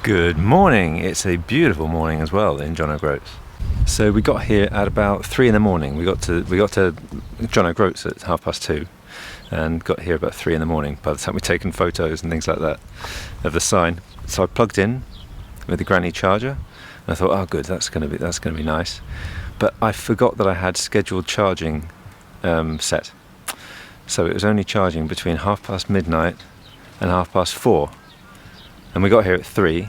Good morning. It's a beautiful morning as well in John O'Groats. So we got here at about 3 in the morning. We got to John O'Groats at 2:30 and got here about 3 in the morning. By the time we'd taken photos and things like that of the sign, so I plugged in with the granny charger, and I thought, oh good, that's going to be nice. But I forgot that I had scheduled charging set, so it was only charging between midnight and 4:30, and we got here at 3.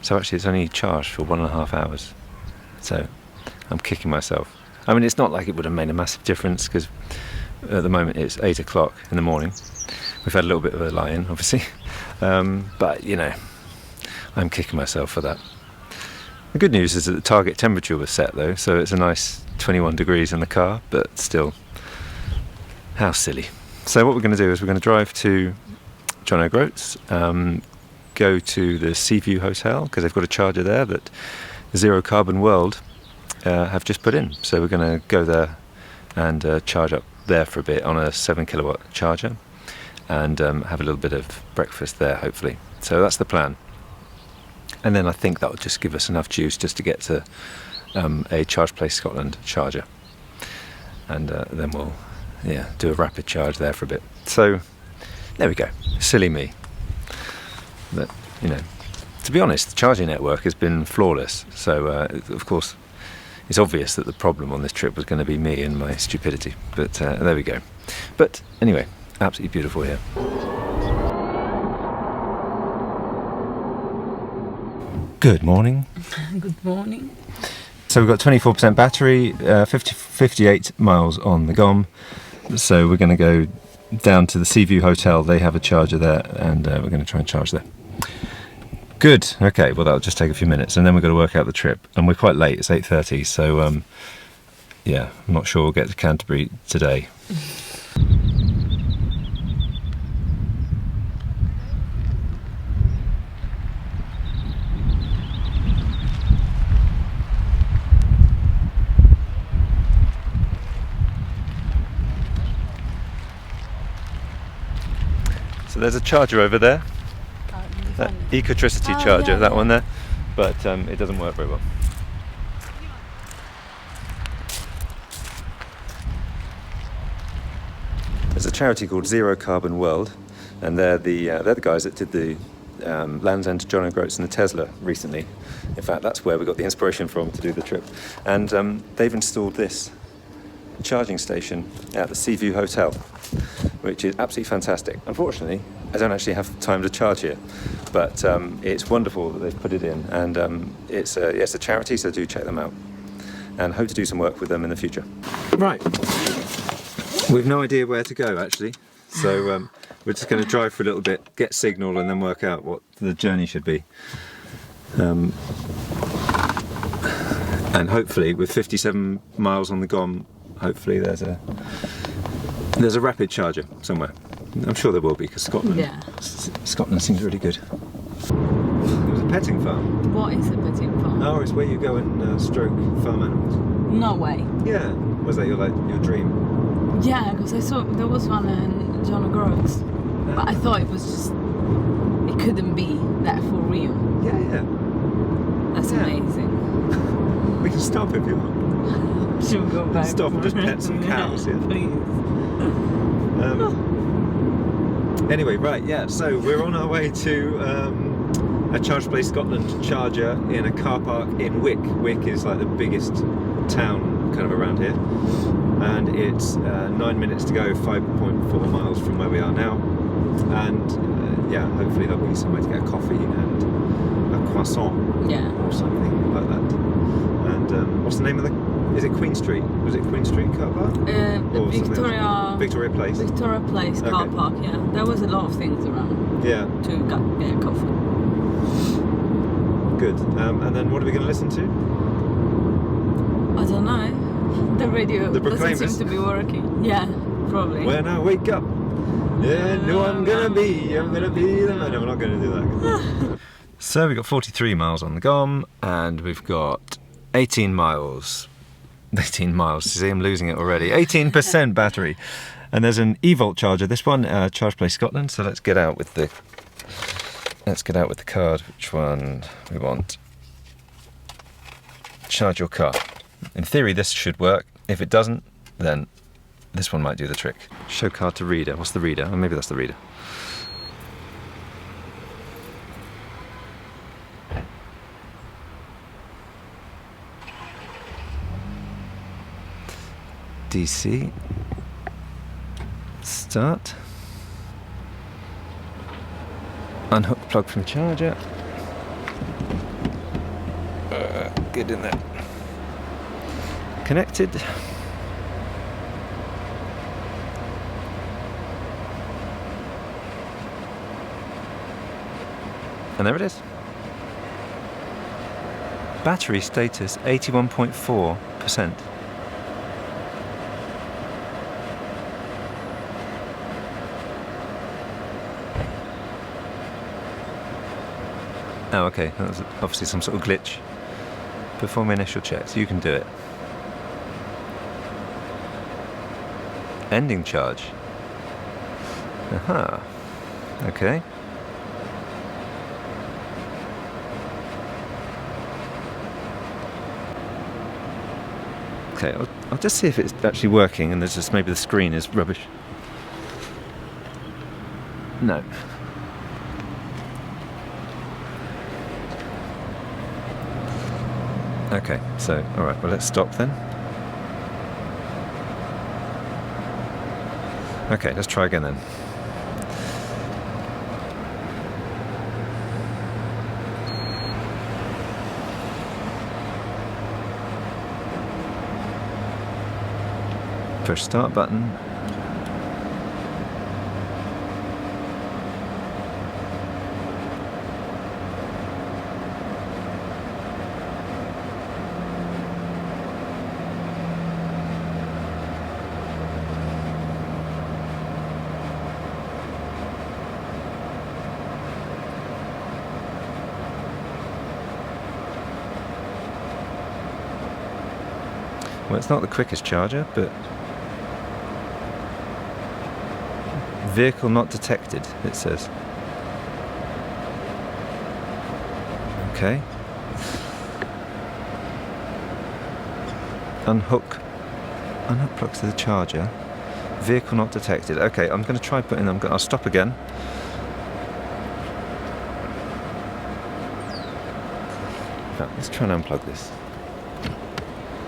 So actually it's only charged for 1.5 hours. So I'm kicking myself. I mean, it's not like it would have made a massive difference because at the moment it's 8 o'clock in the morning. We've had a little bit of a lie-in, obviously. But, you know, I'm kicking myself for that. The good news is that the target temperature was set though, so it's a nice 21 degrees in the car, but still, how silly. So what we're going to do is we're going to drive to John O'Groats, go to the Seaview Hotel because they've got a charger there that ZeroCarbonWorld have just put in. So we're going to go there and charge up there for a bit on a 7 kilowatt charger and have a little bit of breakfast there hopefully. So that's the plan. And then I think that will just give us enough juice just to get to a ChargePlace Scotland charger. And then we'll do a rapid charge there for a bit. So there we go. Silly me. But, you know, to be honest, the charging network has been flawless. So, of course, it's obvious that the problem on this trip was going to be me and my stupidity. But there we go. But anyway, absolutely beautiful here. Good morning. Good morning. So we've got 24% battery, 58 miles on the GOM. So we're going to go down to the Seaview Hotel. They have a charger there, and we're going to try and charge there. Good. Okay, well that'll just take a few minutes, and then we've got to work out the trip. And we're quite late. It's 8:30, so yeah, I'm not sure we'll get to Canterbury today. So there's a charger over there. That Ecotricity charger, yeah, that one there, but it doesn't work very well. There's a charity called ZeroCarbonWorld, and they're the guys that did the Land's End to John O'Groats and the Tesla recently. In fact, that's where we got the inspiration from to do the trip. And they've installed this charging station at the Seaview Hotel, which is absolutely fantastic. Unfortunately, I don't actually have time to charge here, but it's wonderful that they've put it in, and it's a charity, so do check them out, and hope to do some work with them in the future. Right, we've no idea where to go actually, so we're just going to drive for a little bit, get signal, and then work out what the journey should be. And hopefully, with 57 miles on the GOM, hopefully there's a rapid charger somewhere. I'm sure there will be because Scotland seems really good. It was a petting farm. What is a petting farm? Oh, it's where you go and stroke farm animals. No way. Yeah. Was that your dream? Yeah, because I saw there was one in John O'Groats, but I thought it couldn't be that for real. Yeah. That's amazing. We can stop if you want. Should we go back? Stop and just pet some cows. Yeah. Please. Anyway, right, yeah, so we're on our way to a ChargePlace Scotland charger in a car park in Wick. Wick is like the biggest town kind of around here, and it's 9 minutes to go, 5.4 miles from where we are now, and yeah, hopefully there'll be somewhere to get a coffee and a croissant or something like that. And what's the name of is it Queen Street? Was it Queen Street car park? Victoria Place. Victoria Place car park, yeah. There was a lot of things around. Yeah. To get a coffee. Good. And then what are we going to listen to? I don't know. The radio doesn't seem to be working. Yeah, probably. When I wake up, yeah, no, I'm gonna be the man. No, we're not going to do that. So we've got 43 miles on the GOM, and we've got 18 miles. 18 miles, see, I'm losing it already. 18% battery. And there's an e-volt charger, this one, ChargePlace Scotland, so let's get out with the Let's get out with the card which one we want. Charge your car. In theory this should work. If it doesn't, then this one might do the trick. Show card to reader. What's the reader? Oh, maybe that's the reader. DC. Start. Unhook plug from charger. Get in there. Connected. And there it is. Battery status 81.4%. Oh, okay, that was obviously some sort of glitch. Perform initial checks, you can do it. Ending charge. Aha, okay. Okay, I'll just see if it's actually working and there's just maybe the screen is rubbish. No. Okay, so, alright, well let's stop then. Okay, let's try again then. Push start button. Well, it's not the quickest charger, but vehicle not detected, it says. Okay. Unhook plugs to the charger. Vehicle not detected. Okay, I'm going to try putting them. I'll stop again. Right, let's try and unplug this.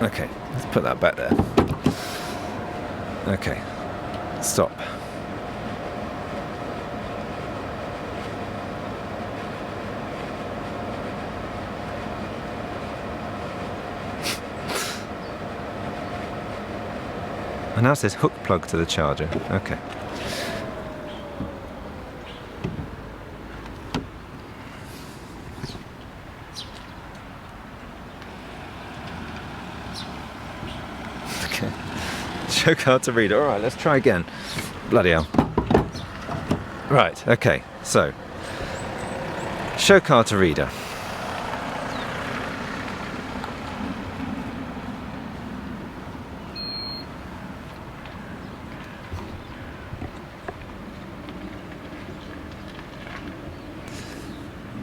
Okay, let's put that back there. Okay, stop. And now it says hook plug to the charger. Okay. Okay. Show card to reader. Alright, let's try again. Bloody hell. Right, okay. So, show card to reader.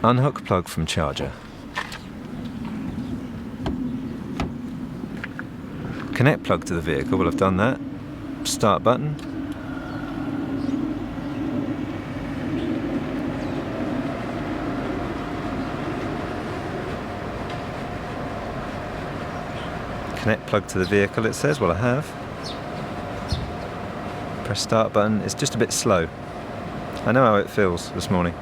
Unhook plug from charger. Connect plug to the vehicle. Well, I've done that. Start button. Connect plug to the vehicle, it says. Well, I have. Press start button. It's just a bit slow. I know how it feels this morning.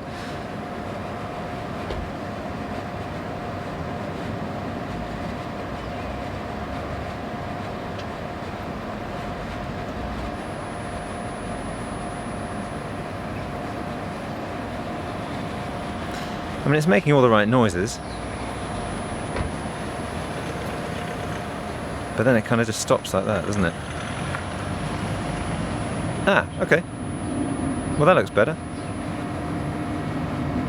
I mean, it's making all the right noises, but then it kind of just stops like that, doesn't it? Ah, okay. Well, that looks better.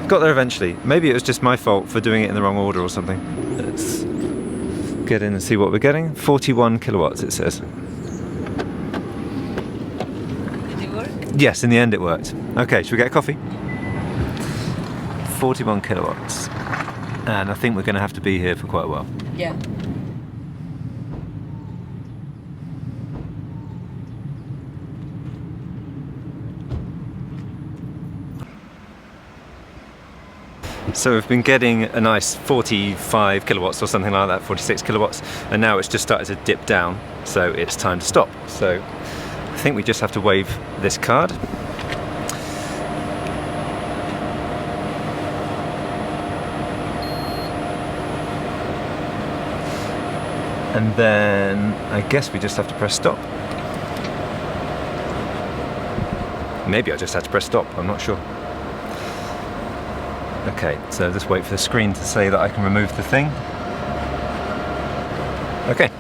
Got there eventually. Maybe it was just my fault for doing it in the wrong order or something. Let's get in and see what we're getting. 41 kilowatts, it says. Did it work? Yes, in the end it worked. Okay, should we get a coffee? 41 kilowatts. And I think we're going to have to be here for quite a while. Yeah. So we've been getting a nice 45 kilowatts or something like that, 46 kilowatts, and now it's just started to dip down, so it's time to stop. So I think we just have to wave this card. And then I guess we just have to press stop. Maybe I just had to press stop, I'm not sure. Okay, so just wait for the screen to say that I can remove the thing. Okay.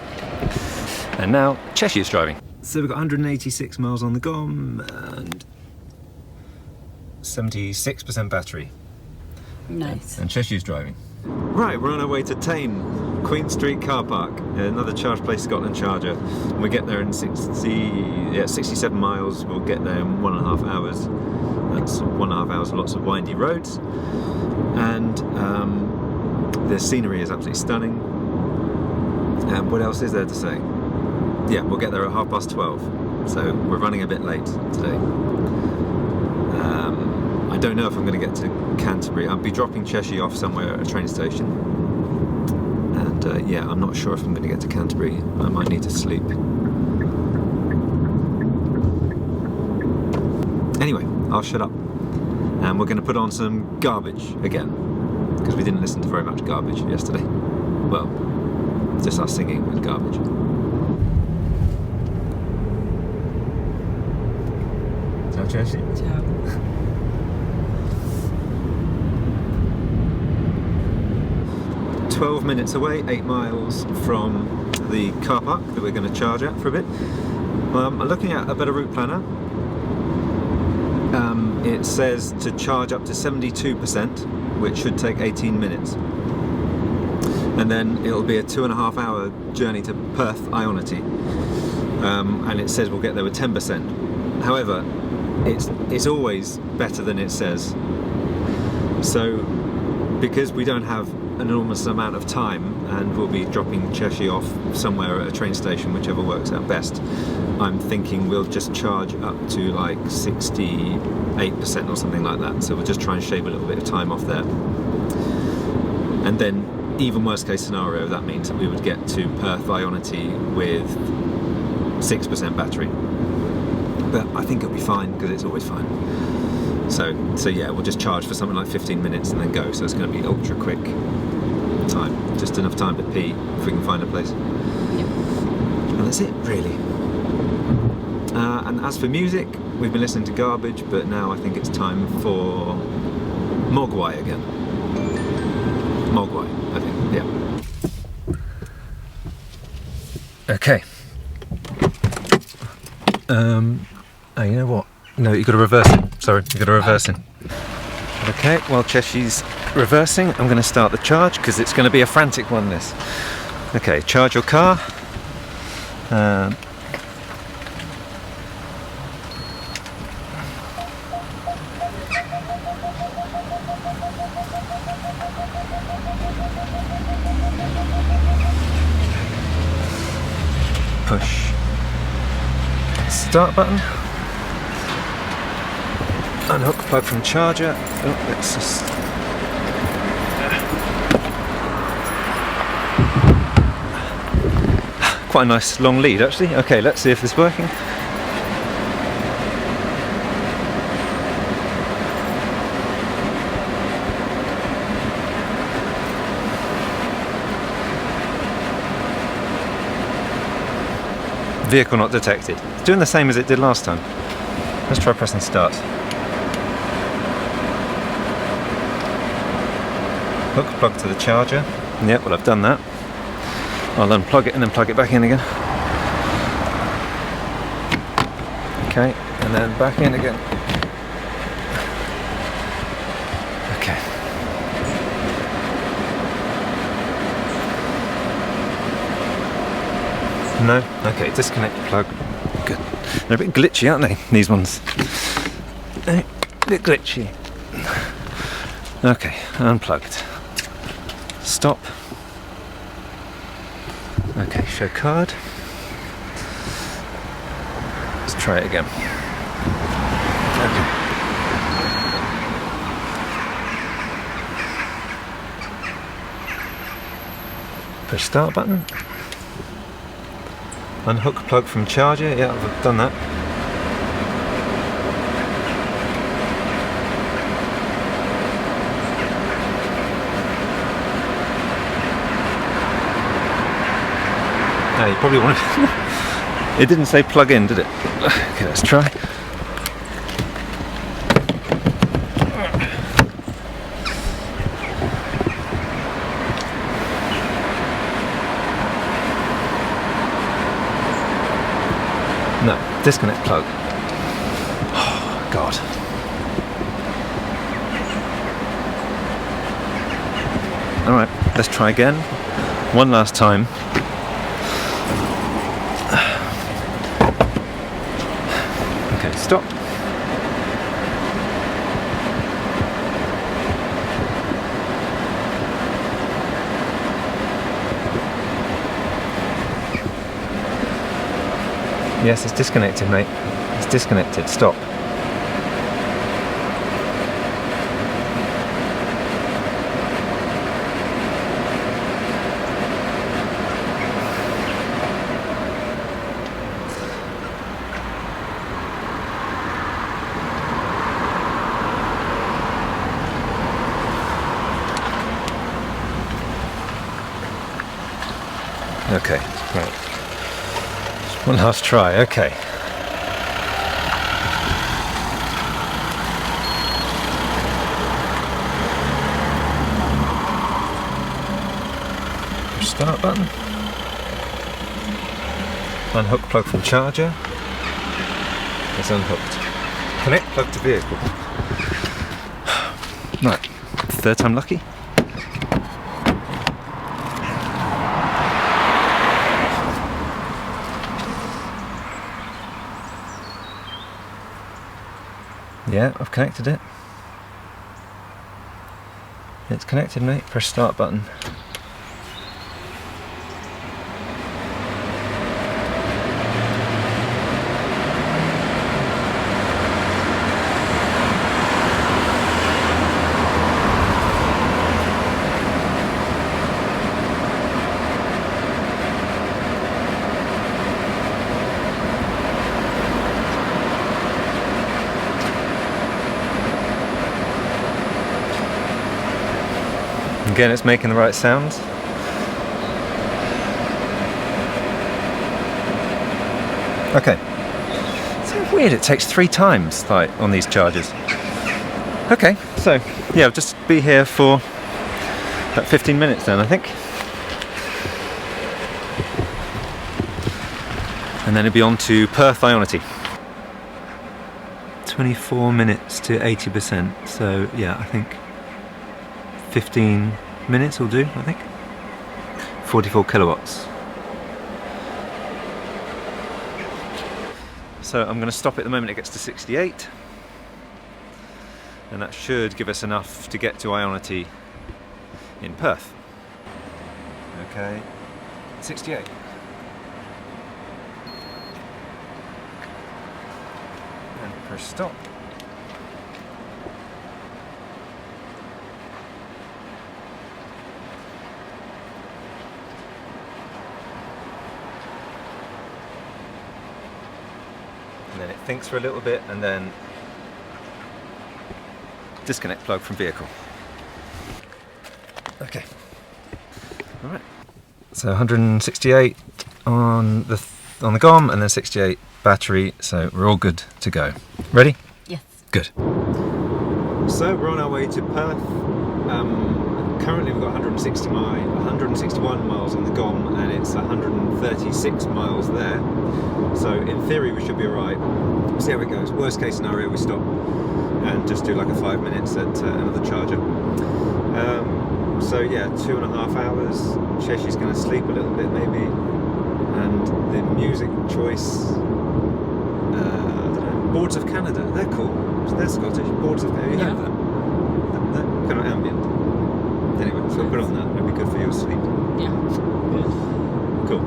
And now Ceci is driving. So we've got 186 miles on the GOM and 76% battery. Nice. And Ceci is driving. Right, we're on our way to Tain, Queen Street car park, another ChargePlace Scotland charger. We get there in 67 miles. We'll get there in 1.5 hours. That's 1.5 hours, lots of windy roads. And the scenery is absolutely stunning. And what else is there to say? Yeah, we'll get there at 12:30. So we're running a bit late today. I don't know if I'm going to get to Canterbury. I'll be dropping Ceci off somewhere at a train station. And yeah, I'm not sure if I'm going to get to Canterbury. I might need to sleep. Anyway, I'll shut up. And we're going to put on some garbage again, because we didn't listen to very much garbage yesterday. Well, just us singing with garbage. Ciao, Ceci. Ciao. 12 minutes away, 8 miles from the car park that we're going to charge at for a bit. I'm looking at a better route planner. It says to charge up to 72%, which should take 18 minutes. And then it'll be a 2.5 hour journey to Perth, IONITY. And it says we'll get there with 10%. However, it's always better than it says. So, because we don't have an enormous amount of time and we'll be dropping Ceci off somewhere at a train station, whichever works out best, I'm thinking we'll just charge up to like 68% or something like that. So we'll just try and shave a little bit of time off there. And then, even worst case scenario, that means that we would get to Perth IONITY with 6% battery. But I think it'll be fine, because it's always fine. So yeah, we'll just charge for something like 15 minutes and then go. So it's going to be ultra quick time, just enough time to pee if we can find a place. Yep. And that's it, really. And as for music, we've been listening to garbage, but now I think it's time for Mogwai again. Mogwai, I think, yeah. Okay. Oh, you know what? No, you've got to reverse it. Sorry, you've got to reverse it. Okay, while Ceci's reversing, I'm going to start the charge, because it's going to be a frantic one, this. Okay, charge your car. Push start button. Unhook plug from charger. Oh, let's just... Quite a nice long lead, actually. Okay, let's see if this is working. Vehicle not detected. It's doing the same as it did last time. Let's try pressing start. Hook plug to the charger. Yep, well, I've done that. I'll unplug it and then plug it back in again. Okay, and then back in again. Okay. No? Okay, disconnect the plug. Good. They're a bit glitchy, aren't they, these ones? A bit glitchy. Okay, unplugged. Stop. Okay, show card. Let's try it again. Okay. Push start button. Unhook plug from charger. Yeah, I've done that. Now you probably want to. It didn't say plug in, did it? Okay, let's try. No, disconnect plug. Oh, God. Alright, let's try again. One last time. Okay, stop. Yes, it's disconnected, mate. It's disconnected. Stop. Okay, right. One last try, okay. Push start button. Unhook plug from charger. It's unhooked. Connect plug to vehicle. Right, third time lucky. Yeah, I've connected it. It's connected, mate. Press start button. Again, it's making the right sounds. Okay. It's weird, it takes 3 times like on these chargers. Okay, so yeah, I'll just be here for about 15 minutes then, I think. And then it'll be on to Perth IONITY. 24 minutes to 80%, so yeah, I think 15 minutes will do, I think. 44 kilowatts. So I'm going to stop at the moment it gets to 68, and that should give us enough to get to IONITY in Perth. Okay, 68. And press stop. And then it thinks for a little bit, and then disconnect plug from vehicle. Okay. All right. So 168 on the GOM, and then 68 battery. So we're all good to go. Ready? Yes. Good. So we're on our way to Perth. Currently we've got 161 miles on the GOM, and it's 136 miles there. So in theory we should be alright. See how it goes. Worst case scenario, we stop and just do like a 5 minutes at another charger. So yeah, 2.5 hours. Ceci's going to sleep a little bit maybe, and the music choice. I don't know. Boards of Canada. They're cool. They're Scottish. Boards of. Have you heard of them? No, kind of ambient. Anyway, so I'll put on that. It'll be good for your sleep. Yeah. Cool.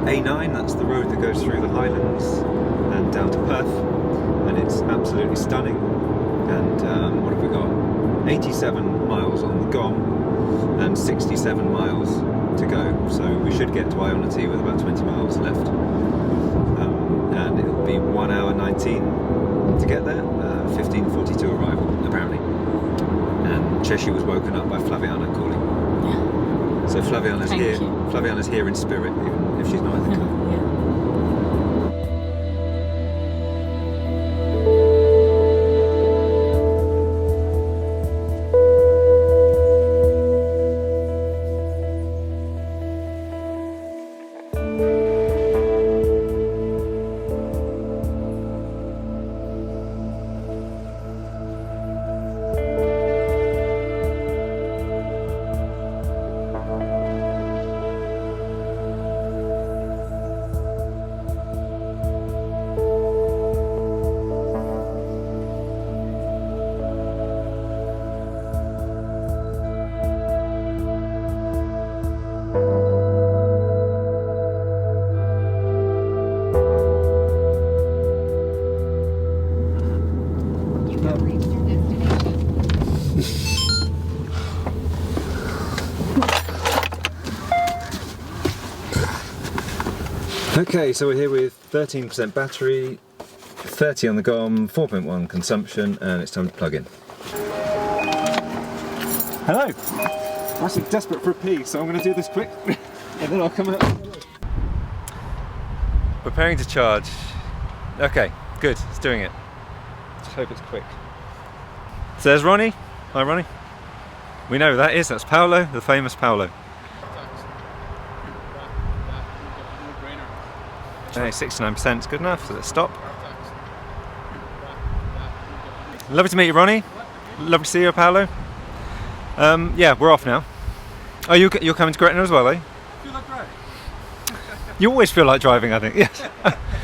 A9, that's the road that goes through the Highlands and down to Perth, and it's absolutely stunning. And what have we got? 87 miles on the GOM and 67 miles to go, so we should get to IONITY with about 20 miles left. And it'll be 1 hour 19 to get there, 15:42 arrival apparently. And Ceci was woken up by Flaviana calling. Yeah. So Flaviana's Thank here. you. Flaviana's here in spirit, even if she's not in the car. Yeah. Okay, so we're here with 13% battery, 30 on the GOM, 4.1 consumption, and it's time to plug in. Hello! I'm actually desperate for a pee, so I'm going to do this quick, and then I'll come out. Preparing to charge. Okay, good, it's doing it. Just hope it's quick. So there's Ronnie. Hi Ronnie. We know who that is, that's Paolo, the famous Paolo. Okay, 69% is good enough, so let's stop. Lovely to meet you, Ronnie. Lovely to see you, Paolo. Yeah, we're off now. Oh, you're coming to Gretna as well, eh? Feel like driving. You always feel like driving, I think. Yes.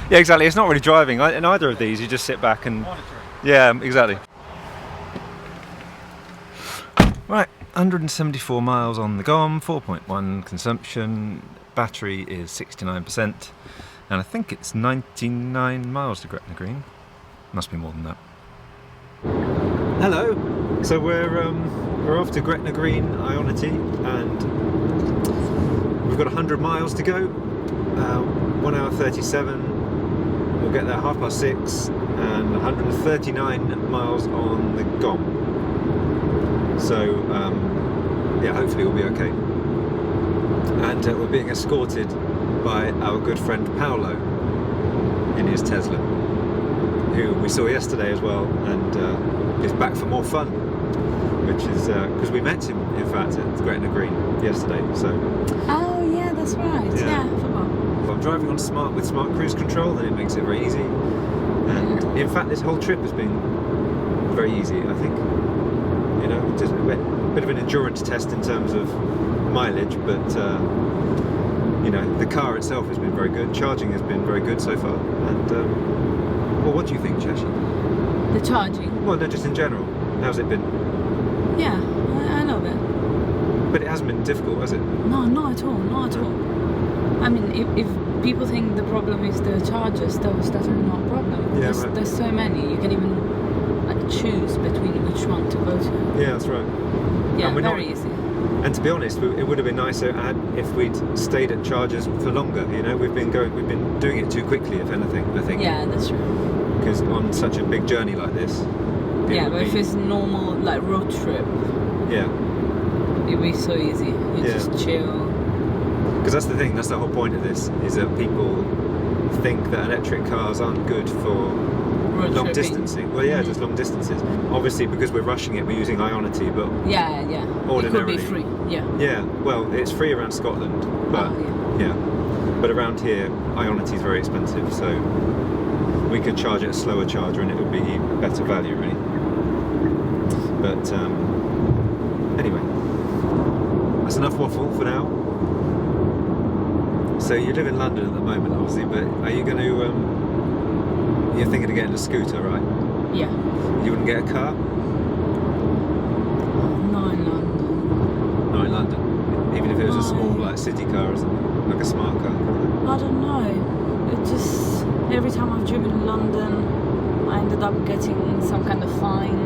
Yeah, exactly. It's not really driving. In either of these, you just sit back and... Monitoring. Yeah, exactly. Right, 174 miles on the GOM, 4.1 consumption, battery is 69%. And I think it's 99 miles to Gretna Green. Must be more than that. Hello. So we're off to Gretna Green, IONITY, and we've got 100 miles to go. 1 hour 37. We'll get there 6:30, and 139 miles on the GOM. So yeah, hopefully we'll be okay. And we're being escorted by our good friend Paolo in his Tesla, who we saw yesterday as well, and is back for more fun, which is because we met him in fact at Gretna Green yesterday. So Oh yeah, that's right. Yeah, I forgot. if I'm driving on with smart cruise control, then it makes it very easy. And in fact, this whole trip has been very easy, I think. You know, just a bit of an endurance test in terms of mileage, but you know, the car itself has been very good. Charging has been very good so far. And well, what do you think, Ceci? The charging. Well, no, just in general. How's it been? Yeah, I love it. But it hasn't been difficult, has it? No, not at all. Not at all. I mean, if people think the problem is the chargers, that's definitely not a problem. Yeah, right. There's so many. You can even like choose between which one to go to. Yeah, that's right. Yeah, And we're very not- easy. And to be honest, it would have been nicer if we'd stayed at chargers for longer. You know, we've been doing it too quickly, if anything. I think. Yeah, that's true. because on such a big journey like this, Yeah, but if it's normal like road trip, yeah, it'd be so easy. You Yeah. just chill. because that's the thing. That's the whole point of this, is that people think that electric cars aren't good for Road long tripping. distancing. Well, yeah, just long distances. Obviously, because we're rushing it, we're using IONITY, but Yeah. It could Ordinarily. be free. Yeah. yeah, well, it's free around Scotland, but Oh, yeah. yeah, but around here, IONITY is very expensive, so we could charge it a slower charger, and it would be better value, really. But anyway, that's enough waffle for now. So you live in London at the moment, obviously, but are you going to? You're thinking of getting a scooter, right? Yeah. You wouldn't get a car? No, in London. Not in London. Even if it was a small, No. like city car or something, like a smart car. I don't know. It just every time I've driven in London, I ended up getting some kind of fine.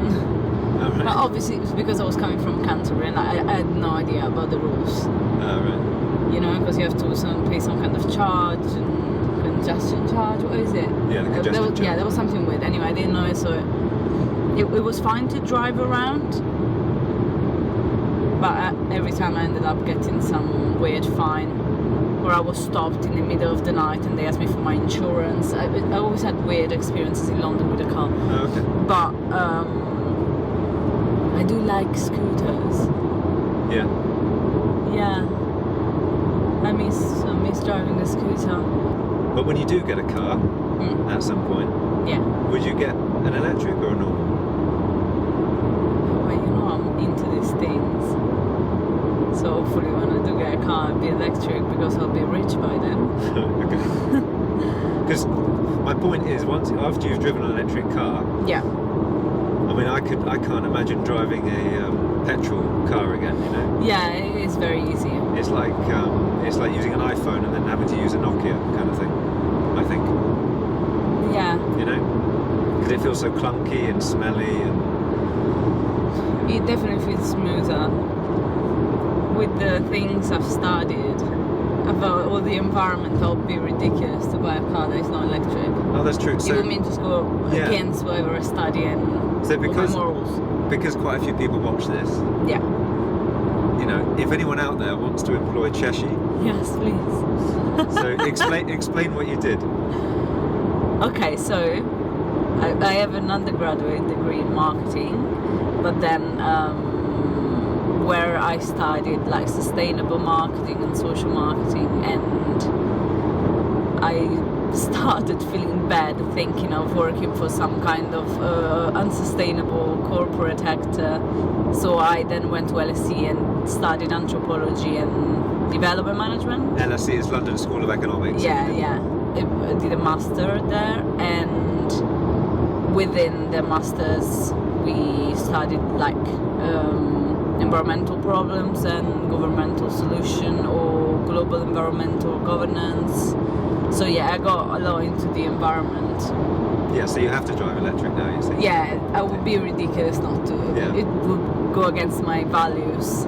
Oh, right. But obviously, it was because I was coming from Canterbury and I had no idea about the rules. Oh, right. You know, because you have to pay some kind of charge and congestion charge. What is it? Yeah, the congestion charge. Yeah, there was something weird. Anyway, I didn't know it, so it was fine to drive around. But every time I ended up getting some weird fine, or I was stopped in the middle of the night and they asked me for my insurance. I always had weird experiences in London with a car. Oh, okay. But I do like scooters. Yeah. Yeah. I miss driving a scooter. But when you do get a car, at some point, Yeah. would you get an electric or a normal? Well, you know I'm into these things. So hopefully when I do get a car, I'll be electric because I'll be rich by then. Okay. Because my point is, after you've driven an electric car, Yeah. I mean, I can't imagine driving a petrol car again. You know, Yeah, it is very easy. it's like using an iPhone and then having to use a Nokia kind of thing. I think, Yeah. you know, because it feels so clunky and smelly and It definitely feels smoother. With the things I've studied about all the environment, that would be ridiculous to buy a car that is not electric. oh, that's true. It So would mean just go Yeah. against whatever I study and So all my because- morals. because quite a few people watch this, Yeah. you know, if anyone out there wants to employ Ceci, Yes, please. so explain what you did. Okay, so I have an undergraduate degree in marketing, but then where I studied like sustainable marketing and social marketing, and I started feeling bad thinking of working for some kind of unsustainable corporate actor. So I then went to LSE and studied anthropology and development management. LSE is London School of Economics. Yeah. I did a master there, and within the masters we studied like environmental problems and governmental solution or global environmental governance. So yeah, I got a lot into the environment. Yeah, so you have to drive electric now, you see. Yeah, I would be ridiculous not to. Yeah. It would go against my values.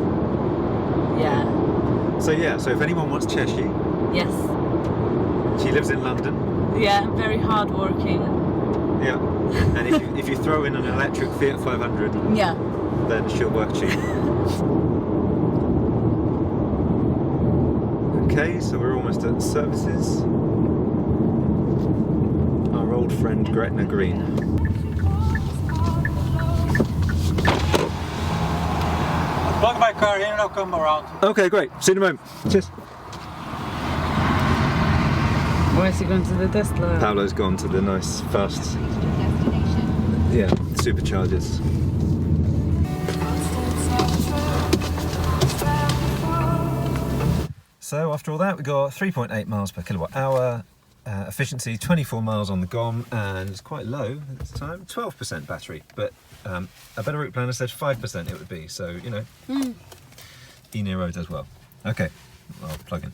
Yeah. So if anyone wants Ceci, Yes. she lives in London. Yeah, very hardworking. Yeah. And if you throw in an electric Fiat 500, Yeah. then she'll work cheap. Okay, so we're almost at services. Our old friend Gretna Green. Plug my car in and I'll come around. Okay, great. See you in a moment. Cheers. Where's he going to the Tesla? Paolo's gone to the nice, fast, yeah, superchargers. So after all that, we got 3.8 miles per kilowatt hour, efficiency 24 miles on the GOM, and it's quite low at this time, 12% battery, but a better route planner said 5% it would be, so you know, e-Niro does well. Okay, I'll plug in.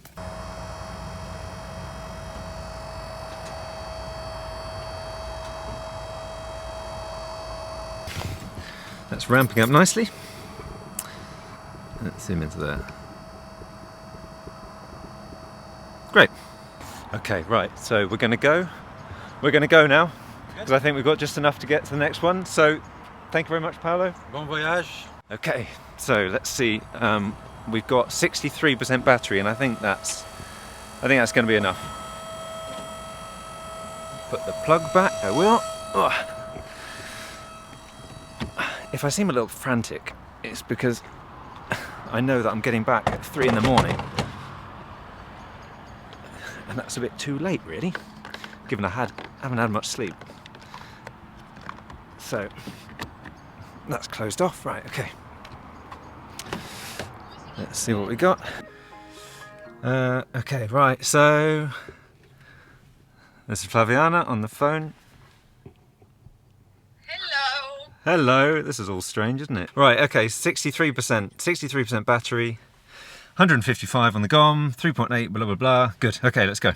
That's ramping up nicely. Let's zoom into there. Great. Okay, right, so we're gonna go now. because I think we've got just enough to get to the next one. So thank you very much, Paolo. Bon voyage. Okay, so let's see. We've got 63% battery, and I think that's going to be enough. Put the plug back. I will. Oh. If I seem a little frantic, it's because I know that I'm getting back at 3 in the morning, and that's a bit too late, really, given I haven't had much sleep. So that's closed off, right? Okay. Let's see what we got. Okay, right. So this is Flaviana on the phone. Hello. Hello. This is all strange, isn't it? Right. Okay. 63% battery. 155 on the GOM. 3.8. Blah blah blah. Good. Okay, let's go.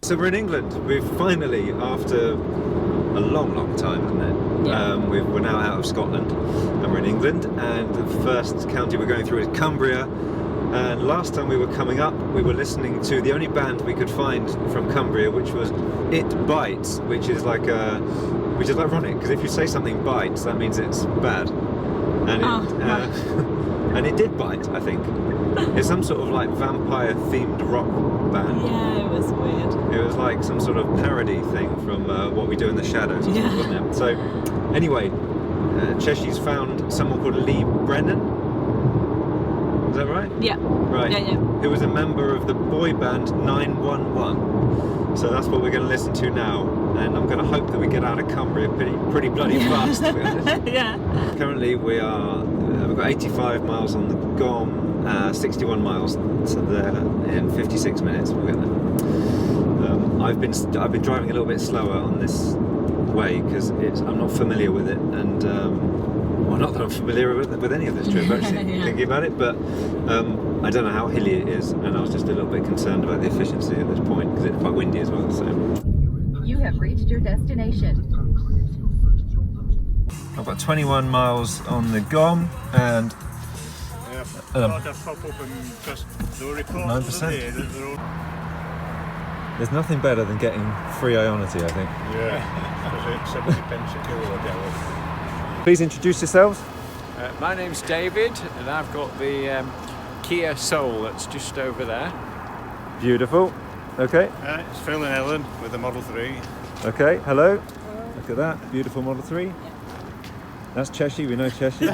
So we're in England. We've finally, after a long time, isn't it? Yeah. We're now out of Scotland and we're in England, and the first county we're going through is Cumbria. And last time we were coming up, we were listening to the only band we could find from Cumbria, which was It Bites, which is ironic, because if you say something bites, that means it's bad. And and it did bite, I think. It's some sort of like vampire-themed rock band. Yeah, it was weird. It was like some sort of parody thing from What We Do in the Shadows, Yeah. wasn't it? So, anyway, Ceci's found someone called Lee Brennan. Is that right? Yeah. Right. Yeah. Who was a member of the boy band 911. So that's what we're going to listen to now, and I'm going to hope that we get out of Cumbria pretty bloody fast, to be honest. Yeah. Currently we've got 85 miles on the GOM, 61 miles to there in 56 minutes. We'll get there. I've been driving a little bit slower on this way because I'm not familiar with it, and well, not that I'm familiar with any of this trip actually. Yeah. Thinking about it, but I don't know how hilly it is, and I was just a little bit concerned about the efficiency at this point because it's quite windy as well. So You have reached your destination. I've got 21 miles on the GOM and Just pop up and just do a report 9%. There's nothing better than getting free IONITY, I think. Yeah, because it's 70 pence a kilowatt hour. Please introduce yourselves. My name's David, and I've got the Kia Soul that's just over there. Beautiful. Okay. It's Phil and Ellen with the Model 3. Okay. Hello. Look at that. Beautiful Model 3. That's Ceci. We know Ceci.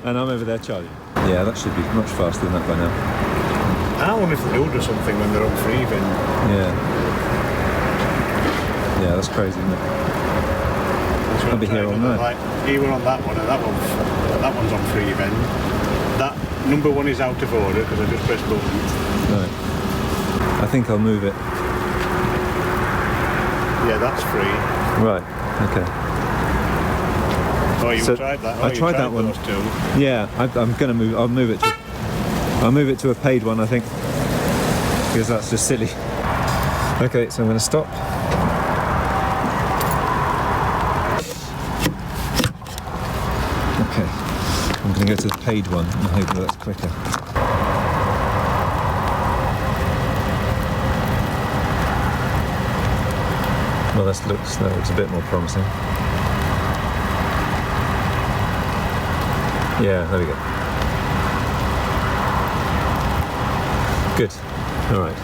And I'm over there charging. Yeah, that should be much faster than that by now. I wonder if they do something when they're on free then. Yeah. Yeah, that's crazy, isn't it? I'll be here all night. Like, you were on that one, and that one's on free then. That number one is out of order because I just pressed button. No. I think I'll move it. Yeah, that's free. Right. Okay. Oh, you So, tried that? Oh, I you tried that one. those two. Yeah, I'm gonna move. I'll move it to a paid one, I think, because that's just silly. Okay, so I'm gonna stop. Okay, I'm gonna go to the paid one and hope that that's quicker. Well, that looks a bit more promising. Yeah, there we go. Good. All right.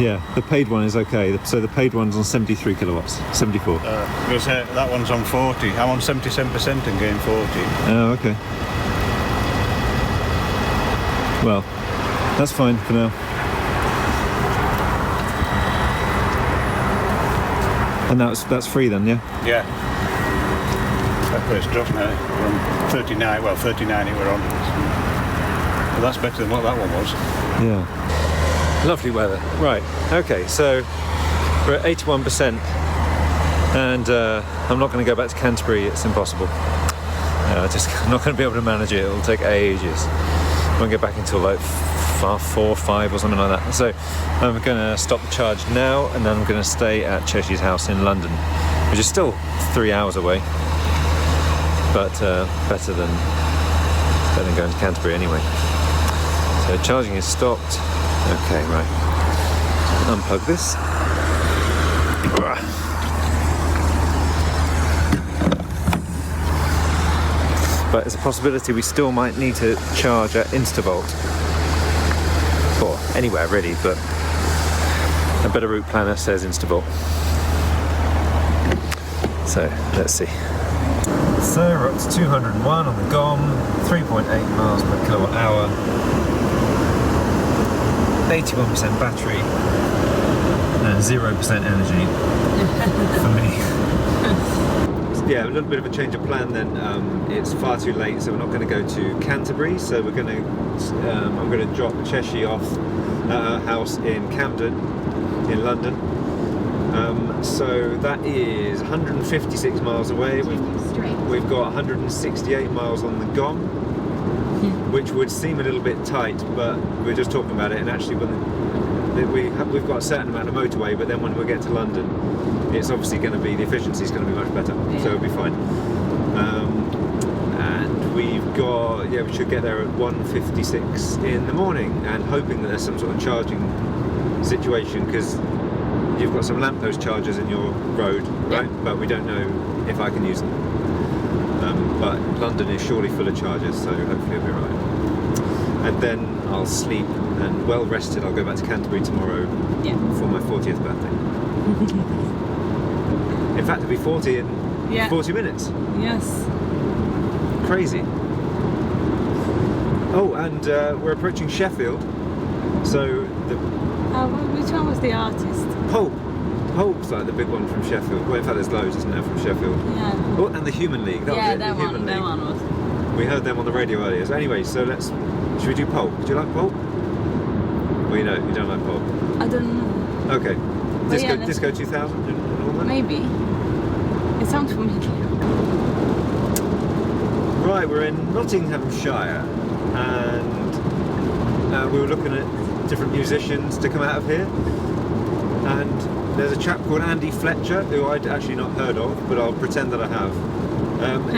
Yeah, the paid one is okay. So the paid one's on 73 kilowatts, 74. Because that one's on 40. I'm on 77% and getting 40. Oh, okay. Well, that's fine for now. And that's free then, yeah? Yeah. That place dropped now. We're on 39. Well, 39 it we're on. Well, that's better than what that one was. Yeah. Lovely weather. Right, okay, so we're at 81%, and I'm not going to go back to Canterbury, it's impossible. I'm not going to be able to manage it, it'll take ages. I won't get back until like 4, 5 or something like that. So I'm going to stop the charge now, and then I'm going to stay at Ceci's house in London, which is still 3 hours away, but better than going to Canterbury anyway. So charging is stopped. Okay, right. Unplug this. But there's a possibility we still might need to charge at Instavolt. Or anywhere really, but a better route planner says Instavolt. So let's see. So we're up to 201 on the GOM, 3.8 miles per kilowatt hour, 81% battery, and 0% energy for me. Yeah, a little bit of a change of plan then. It's far too late, so we're not going to go to Canterbury. So we're going to, I'm going to drop Ceci off at her house in Camden, in London. So that is 156 miles away. We've got 168 miles on the GOM, which would seem a little bit tight, but we're just talking about it. And actually, we've got a certain amount of motorway, but then when we get to London, it's obviously going to be, the efficiency is going to be much better, so it'll be fine. And we've got, yeah, we should get there at 1:56 in the morning, and hoping that there's some sort of charging situation, because you've got some lamppost chargers in your road, right? Yeah. But we don't know if I can use them. But London is surely full of chargers, so hopefully it'll be right. And then I'll sleep, and well rested, I'll go back to Canterbury tomorrow for my 40th birthday. In fact, it'll be 40 in 40 minutes. Yes. Crazy. Oh, and we're approaching Sheffield. So which one was the artist? Pope. Pope's like the big one from Sheffield. Well, in fact, there's loads, isn't there, from Sheffield? Yeah. Oh, and the Human League. That was it, that one was. We heard them on the radio earlier. So anyway, so should we do Pope? Do you like Pope? Well, you don't like Pope. I don't know. Okay. Disco 2000 and all that? Maybe. It sounds familiar. Right, we're in Nottinghamshire, and we were looking at different musicians to come out of here, and there's a chap called Andy Fletcher, who I'd actually not heard of, but I'll pretend that I have.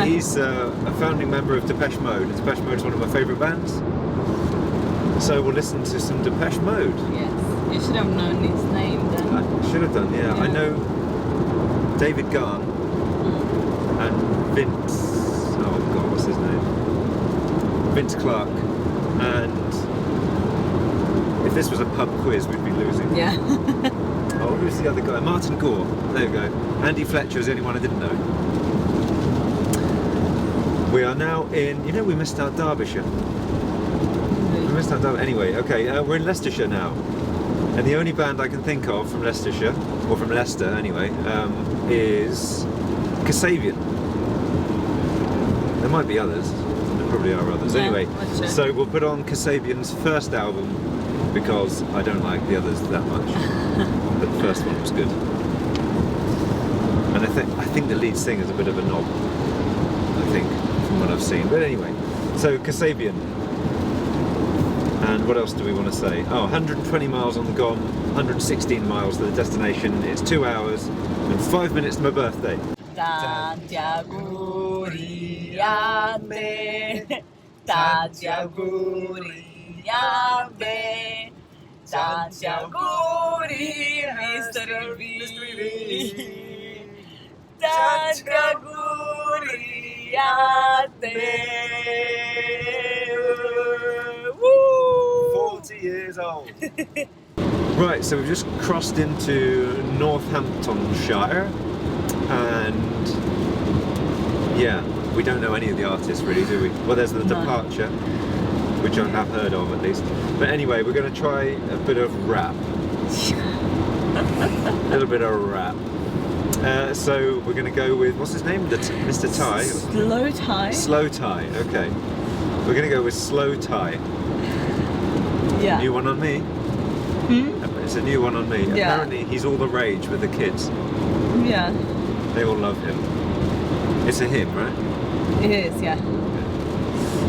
He's a founding member of Depeche Mode, and Depeche Mode is one of my favourite bands. So we'll listen to some Depeche Mode. Yes, you should have known his name then. I should have done, yeah. I know David Garn and Vince, oh god, what's his name? Vince Clarke, and if this was a pub quiz, we'd be losing. Yeah. Oh, who's the other guy? Martin Gore. There we go. Andy Fletcher is the only one I didn't know. We are now in, we missed our Derbyshire. We missed our Derby. Anyway, okay, we're in Leicestershire now. And the only band I can think of from Leicestershire, or from Leicester anyway, is Kasabian. There might be others. There probably are others. Yeah, anyway, so we'll put on Kasabian's first album, because I don't like the others that much. But the first one was good. And I think the lead singer's a bit of a knob, I think, from what I've seen. But anyway, so Kasabian. And what else do we want to say? Oh, 120 miles on the GOM, 116 miles to the destination. It's 2 hours and 5 minutes to my birthday. Mr. V. 40 years old. Right, so we've just crossed into Northamptonshire, and yeah, we don't know any of the artists really, do we? Well, there's the Departure, which I have heard of at least. But anyway, we're going to try a bit of rap. A little bit of rap. So we're going to go with, what's his name? Mr. Ty? Slow Tie. Slow Tie, okay. We're going to go with Slow Tie. Yeah. New one on me? It's a new one on me. Yeah. Apparently he's all the rage with the kids. Yeah. They all love him. It's a him, right? It is, yeah.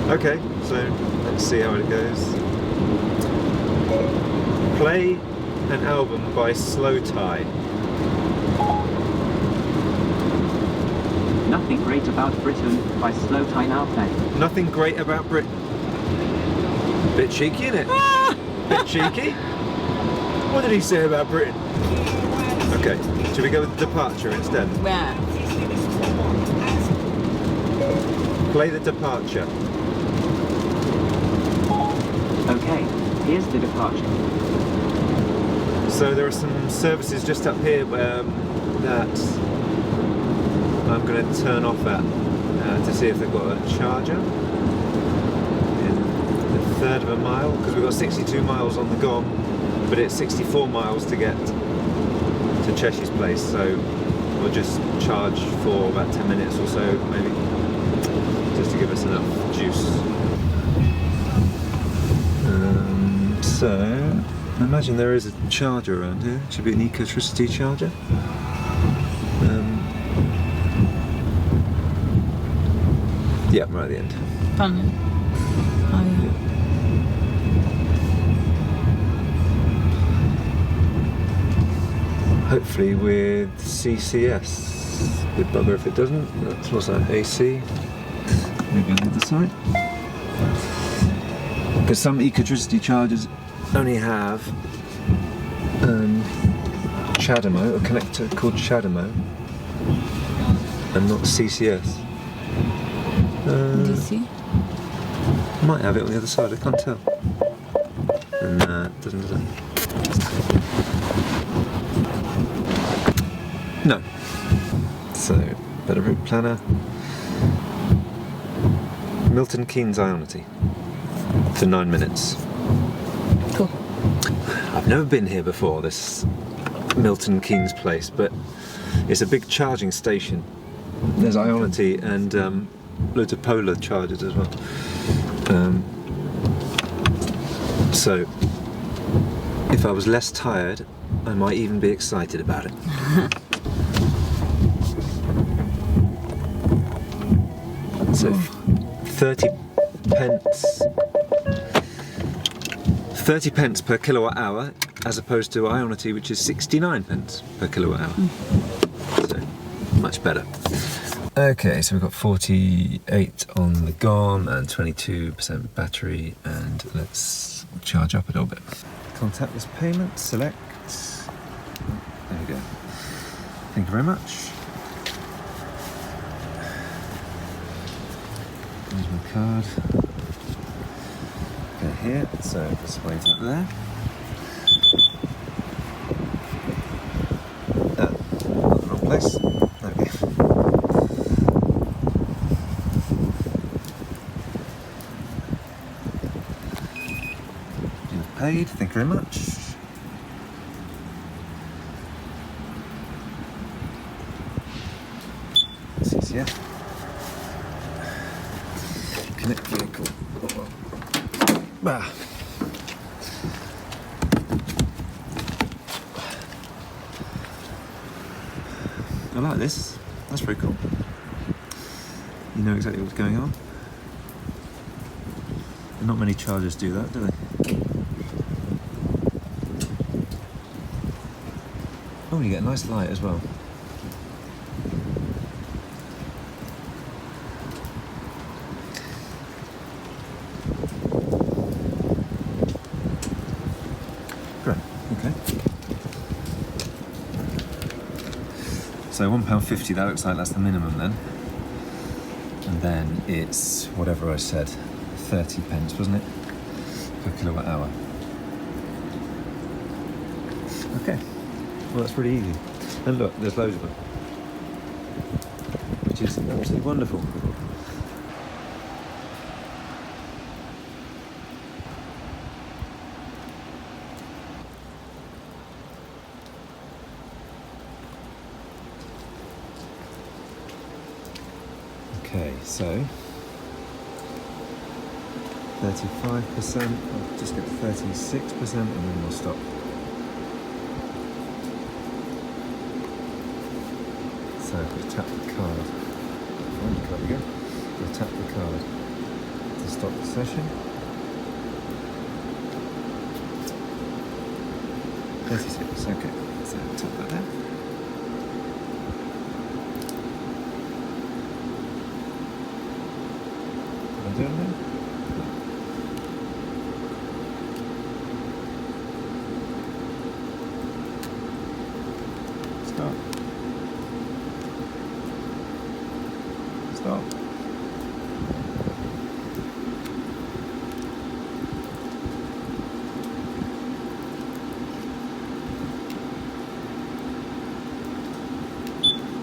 Okay, so let's see how it goes. Play an album by Slow Tie. Nothing Great About Britain by Slow Tie now play. Nothing Great About Britain. Bit cheeky, innit? Bit cheeky. What did he say about Britain? Okay, should we go with departure instead? Yeah. Play the departure. Okay, here's the departure. So there are some services just up here that I'm going to turn off at to see if they've got a charger in a third of a mile, because we've got 62 miles on the GOM, but it's 64 miles to get to Ceci's place, so we'll just charge for about 10 minutes or so, maybe, just to give us enough juice. So, I imagine there is a charger around here. Should be an Ecotricity charger. Yeah, right at the end. Fun. Oh yeah. Hopefully with CCS. Good bugger if it doesn't. What's that? AC. Maybe on the other side. Because some Ecotricity chargers only have CHAdeMO, a connector called CHAdeMO, and not CCS. DC? Might have it on the other side, I can't tell. Nah, it doesn't, does it? No. So, better route planner. Milton Keynes IONITY. For 9 minutes. Cool. I've never been here before, this Milton Keynes place, but it's a big charging station. There's IONITY and loads of Polar chargers as well. So, if I was less tired, I might even be excited about it. So, 30 pence per kilowatt hour, as opposed to IONITY, which is 69 pence per kilowatt hour. So, much better. Okay, so we've got 48 on the GOM and 22% battery, and let's charge up a little bit. Contactless payment, select. There we go. Thank you very much. Here's my card. Go here, so this way's up there. Not the wrong place. Okay. You've paid, thank you very much. CCF. Connect vehicle. Bah. I like this. That's very cool. You know exactly what's going on. And not many chargers do that, do they? Oh, you get a nice light as well. Great, okay. So £1.50, that looks like that's the minimum then. And then it's whatever I said, 30 pence, wasn't it? Per kilowatt hour. Okay, well that's pretty easy. And look, there's loads of them, which is absolutely wonderful. Okay, so 35%, I'll just get 36% and then we'll stop. So if we tap the card, find the card again, we'll tap the card to stop the session. 36, okay, so tap that there. Am I doing that? Stop.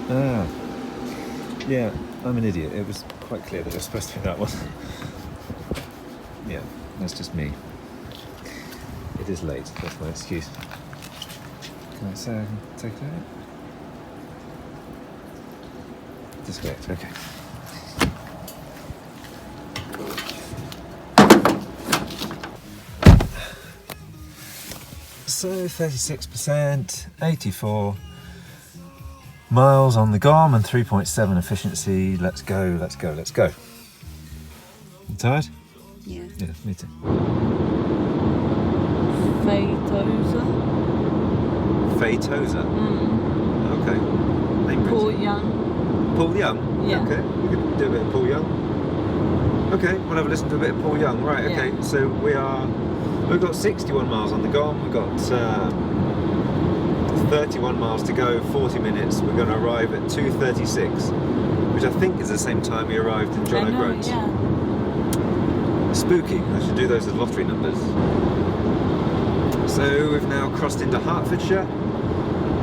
Ah, yeah, I'm an idiot. It was quite clear that it was supposed to be that one. Yeah, that's just me. It is late, that's my excuse. Can I say I can take it out? Disconnect, okay. So 36%, 84 miles on the GOM and 3.7 efficiency. Let's go, let's go, let's go. You tired? Yeah. Yeah, me too. Faytosa? Okay. Name Paul written. Young. Paul Young? Yeah. Okay, we could do a bit of Paul Young. Okay, we'll have a listen to a bit of Paul Young. Right, okay, Yeah. so we've got 61 miles on the GOM, we've got 31 miles to go, 40 minutes. We're going to arrive at 2:36, which I think is the same time we arrived in John O'Groats. Yeah. Spooky, I should do those as lottery numbers. So we've now crossed into Hertfordshire,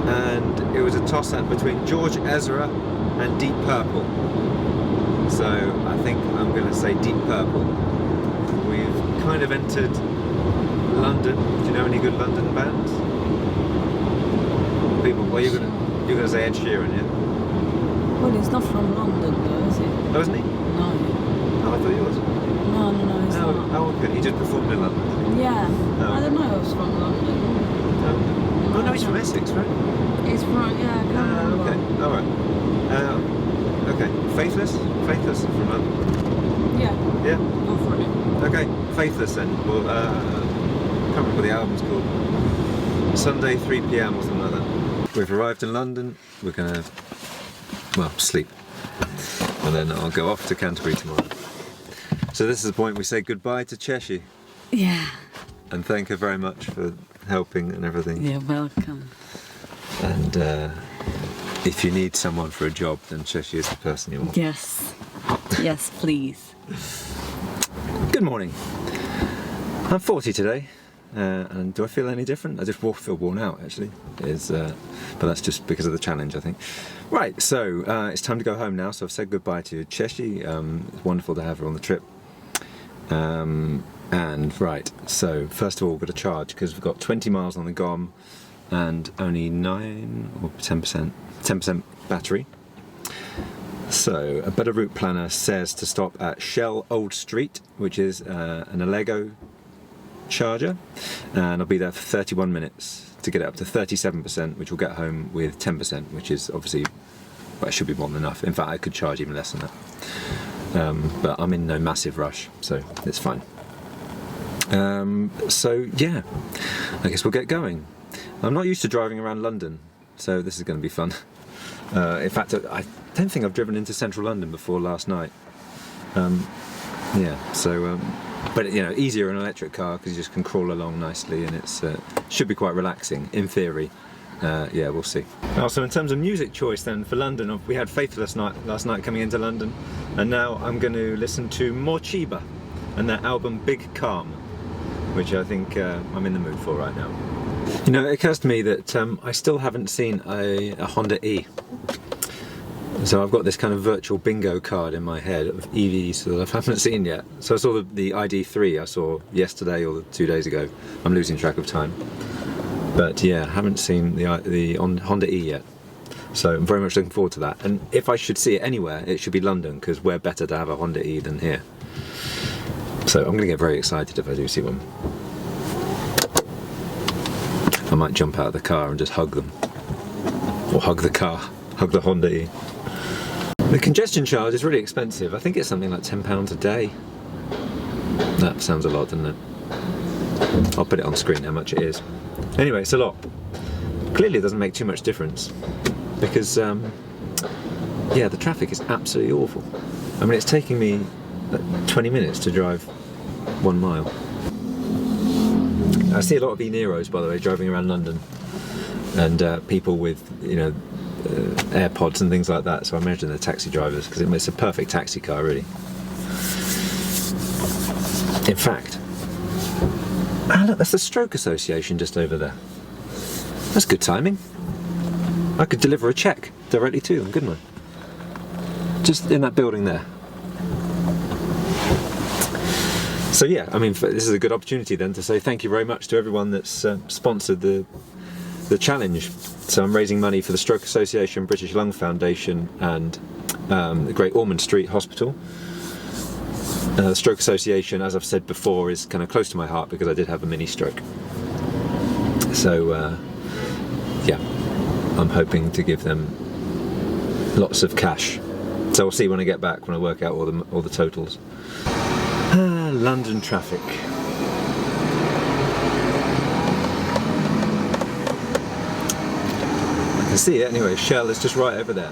and it was a toss-up between George Ezra and Deep Purple. So I think I'm going to say Deep Purple. We've kind of entered London. Do you know any good London bands? People, well, you're going to say Ed Sheeran, yeah? Well, he's not from London, though, is he? Oh, isn't he? No. Oh, I thought he was. No, he's not. Oh, okay. He just performed in London. Yeah. Oh. I don't know if he's from London. Oh no, he's from Essex, right? He's from, yeah, I can't remember. Okay, alright. Okay, Faithless? Faithless from London. Yeah, Yeah? go for it. Okay, Faithless then. Well, can't remember what the album's called. Sunday 3 PM or something like that. We've arrived in London. We're gonna, well, sleep. And then I'll go off to Canterbury tomorrow. So this is the point we say goodbye to Ceci. Yeah. And thank her very much for helping and everything. You're welcome. And if you need someone for a job, then Ceci is the person you want. Yes. Yes, please. Good morning. I'm 40 today, and do I feel any different? I just feel worn out, actually. But that's just because of the challenge, I think. Right, so it's time to go home now. So I've said goodbye to Ceci. It's wonderful to have her on the trip. And right, so first of all, we've got to charge because we've got 20 miles on the GOM and only 9 or 10% battery. So a better route planner says to stop at Shell Old Street, which is an Allego charger, and I'll be there for 31 minutes to get it up to 37%, which will get home with 10%, which is obviously, well, it should be more than enough. In fact, I could charge even less than that. But I'm in no massive rush, so it's fine. So yeah, I guess we'll get going. I'm not used to driving around London, so this is going to be fun. In fact, I don't think I've driven into central London before last night. Yeah, so, but you know, easier in an electric car because you just can crawl along nicely, and it's should be quite relaxing in theory. Yeah, we'll see. Also, in terms of music choice then for London, we had Faithless last night coming into London, and now I'm going to listen to Morcheeba and their album Big Calm, which I think I'm in the mood for right now. You know, it occurs to me that I still haven't seen a Honda E. So I've got this kind of virtual bingo card in my head of EVs that I haven't seen yet. So I saw the ID3 I saw yesterday or 2 days ago. I'm losing track of time. But yeah, haven't seen the Honda E yet. So I'm very much looking forward to that. And if I should see it anywhere, it should be London, because where better to have a Honda E than here. So I'm going to get very excited if I do see one. I might jump out of the car and just hug them. Or hug the car, hug the Honda E. The congestion charge is really expensive. I think it's something like £10 a day. That sounds a lot, doesn't it? I'll put it on screen how much it is. Anyway, it's a lot. Clearly it doesn't make too much difference because, yeah, the traffic is absolutely awful. I mean, it's taking me 20 minutes to drive 1 mile. I see a lot of e-Niros, by the way, driving around London, and people with, you know, AirPods and things like that. So I imagine they're taxi drivers, because it's a perfect taxi car, really. In fact, look, that's the Stroke Association just over there. That's good timing. I could deliver a cheque directly to them, couldn't I? Just in that building there. So yeah, I mean, this is a good opportunity then to say thank you very much to everyone that's sponsored the challenge. So I'm raising money for the Stroke Association, British Lung Foundation, and the Great Ormond Street Hospital. The Stroke Association, as I've said before, is kind of close to my heart because I did have a mini stroke. So yeah, I'm hoping to give them lots of cash. So we'll see when I get back, when I work out all the totals. London traffic. I can see it anyway. Shell is just right over there.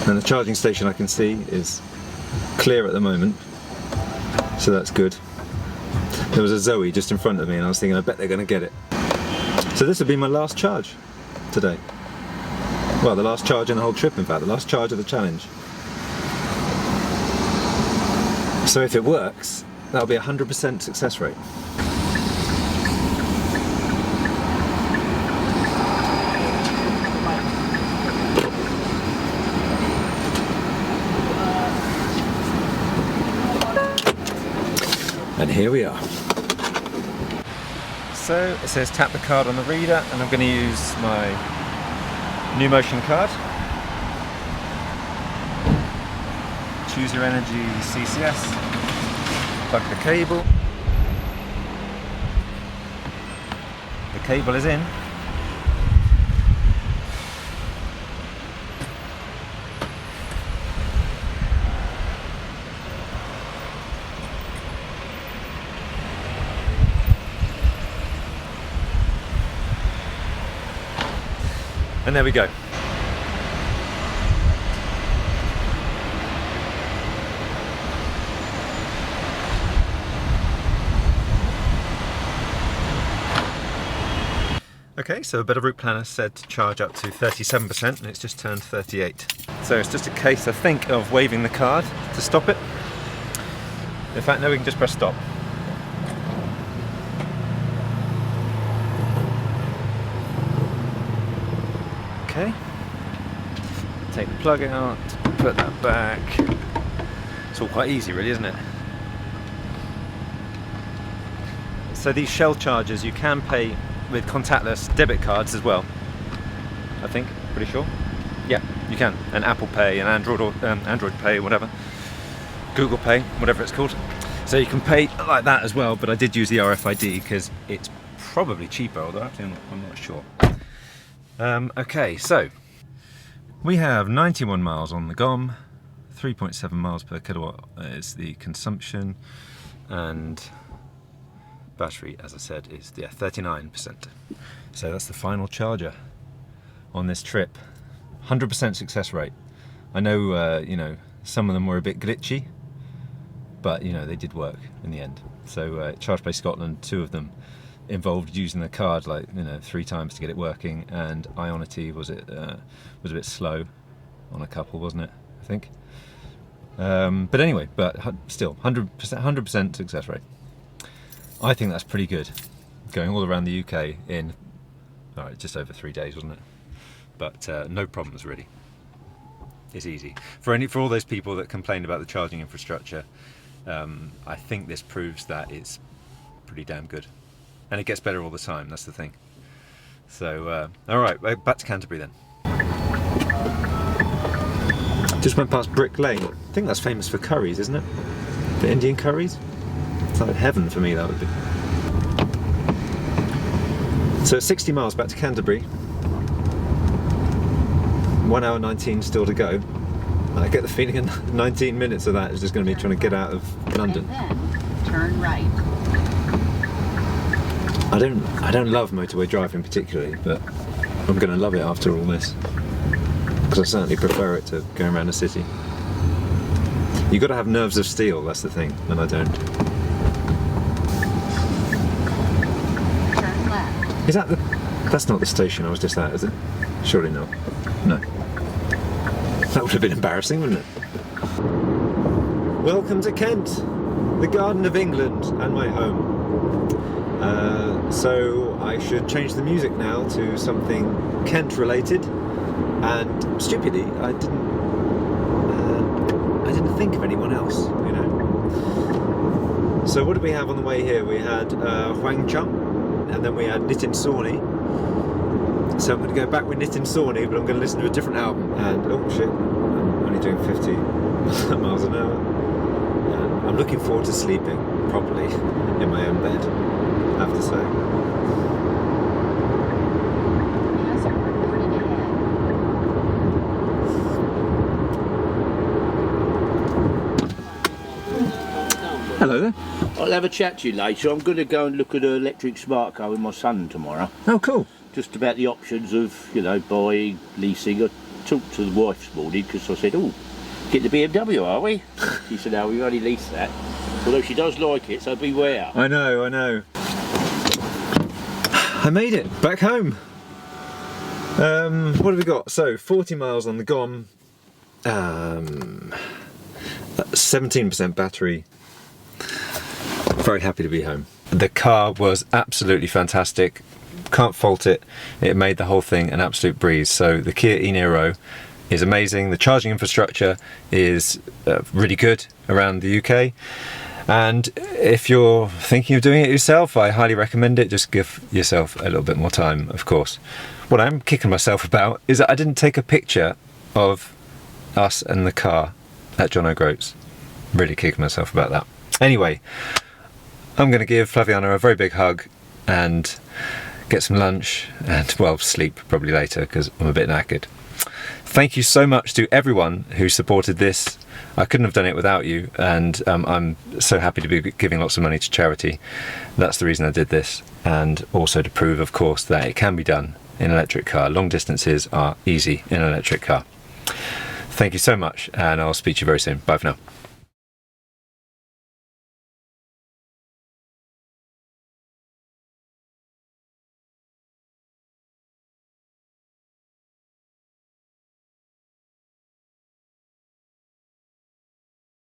And the charging station I can see is clear at the moment, so that's good. There was a Zoe just in front of me and I was thinking, I bet they're going to get it. So this will be my last charge today. Well, the last charge in the whole trip, in fact, the last charge of the challenge. So if it works, that'll be a 100% success rate. And here we are. So it says tap the card on the reader, and I'm going to use my New Motion card. Choose your energy CCS. Plug the cable. The cable is in. And there we go. Okay, so a better route planner said to charge up to 37% and it's just turned 38. So it's just a case, I think, of waving the card to stop it. In fact, no, we can just press stop. Okay, take the plug out, put that back. It's all quite easy really, isn't it? So these Shell chargers, you can pay with contactless debit cards as well, I think, pretty sure. Yeah, you can, and Apple Pay and Android, or Android Pay, whatever, Google Pay, whatever it's called. So you can pay like that as well, but I did use the RFID because it's probably cheaper, although actually I'm not sure. Okay, so we have 91 miles on the GOM, 3.7 miles per kilowatt is the consumption, and battery, as I said, is 39%. So that's the final charger on this trip. 100% success rate. I know, you know, some of them were a bit glitchy, but you know, they did work in the end. So ChargePlace Scotland, 2 of them involved using the card, like, you know, 3 times to get it working, and IONITY was a bit slow on a couple, wasn't it? I think. But anyway, but still 100% success rate. I think that's pretty good, going all around the UK in just over 3 days, wasn't it? But no problems really. It's easy for all those people that complained about the charging infrastructure. I think this proves that it's pretty damn good. And it gets better all the time, that's the thing. So, alright, back to Canterbury then. Just went past Brick Lane. I think that's famous for curries, isn't it? For Indian curries? It's like heaven for me, that would be. So 60 miles back to Canterbury. 1 hour 19 still to go. I get the feeling in 19 minutes of that is just going to be trying to get out of London. And then turn right. I don't love motorway driving particularly, but I'm going to love it after all this, because I certainly prefer it to going around the city. You've got to have nerves of steel, that's the thing, and I don't. Is that the... That's not the station I was just at, is it? Surely not. No. That would have been embarrassing, wouldn't it? Welcome to Kent, the Garden of England and my home. So I should change the music now to something Kent related, and stupidly I didn't think of anyone else, you know. So what did we have on the way here? We had Hwang Chung, and then we had Nitin Sawhney. So I'm going to go back with Nitin Sawhney, but I'm going to listen to a different album. And oh shit, I'm only doing 50 miles an hour. And I'm looking forward to sleeping properly in my own bed, I have to say. Hello there. I'll have a chat to you later. I'm going to go and look at an electric smart car with my son tomorrow. Oh, cool. Just about the options of, you know, buying, leasing. I talked to the wife this morning because I said, oh, get the BMW, are we? She said, no, we only lease that. Although she does like it, so beware. I know, I know. I made it back home. What have we got? So 40 miles on the GOM, 17% battery. Very happy to be home. The car was absolutely fantastic. Can't fault it. It made the whole thing an absolute breeze. So the Kia e-Niro is amazing. The charging infrastructure is really good around the UK. And if you're thinking of doing it yourself, I highly recommend it. Just give yourself a little bit more time, of course. What I'm kicking myself about is that I didn't take a picture of us and the car at John O'Groats. Really kicking myself about that. Anyway, I'm going to give Flaviana a very big hug and get some lunch and, well, sleep probably later because I'm a bit knackered. Thank you so much to everyone who supported this. I couldn't have done it without you, and I'm so happy to be giving lots of money to charity. That's the reason I did this, and also to prove, of course, that it can be done in an electric car. Long distances are easy in an electric car. Thank you so much, and I'll speak to you very soon. Bye for now.